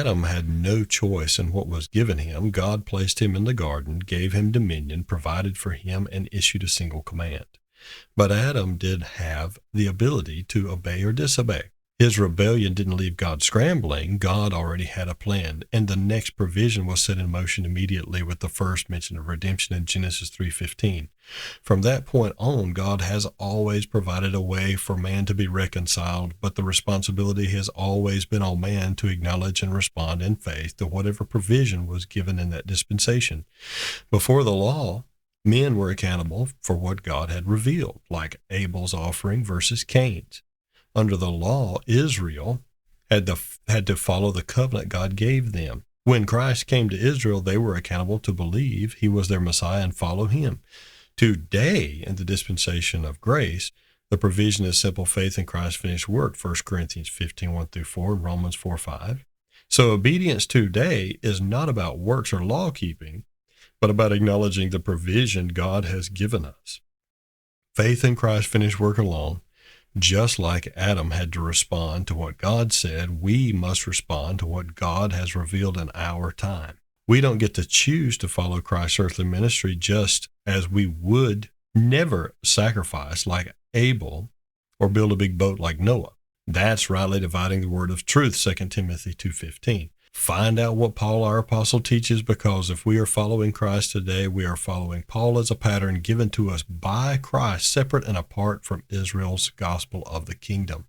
Adam had no choice in what was given him. God placed him in the garden, gave him dominion, provided for him, and issued a single command. But Adam did have the ability to obey or disobey. His rebellion didn't leave God scrambling. God already had a plan, and the next provision was set in motion immediately with the first mention of redemption in Genesis 3:15. From that point on, God has always provided a way for man to be reconciled, but the responsibility has always been on man to acknowledge and respond in faith to whatever provision was given in that dispensation. Before the law, men were accountable for what God had revealed, like Abel's offering versus Cain's. Under the law, Israel had to follow the covenant God gave them. When Christ came to Israel, they were accountable to believe he was their Messiah and follow him. Today, in the dispensation of grace, the provision is simple faith in Christ's finished work, 1 Corinthians 15:1-4 and Romans 4:5. So obedience today is not about works or law keeping, but about acknowledging the provision God has given us. Faith in Christ's finished work alone. Just like Adam had to respond to what God said, we must respond to what God has revealed in our time. We don't get to choose to follow Christ's earthly ministry, just as we would never sacrifice like Abel or build a big boat like Noah. That's rightly dividing the word of truth, 2 Timothy 2:15. Find out what Paul, our apostle, teaches, because if we are following Christ today, we are following Paul as a pattern given to us by Christ, separate and apart from Israel's gospel of the kingdom.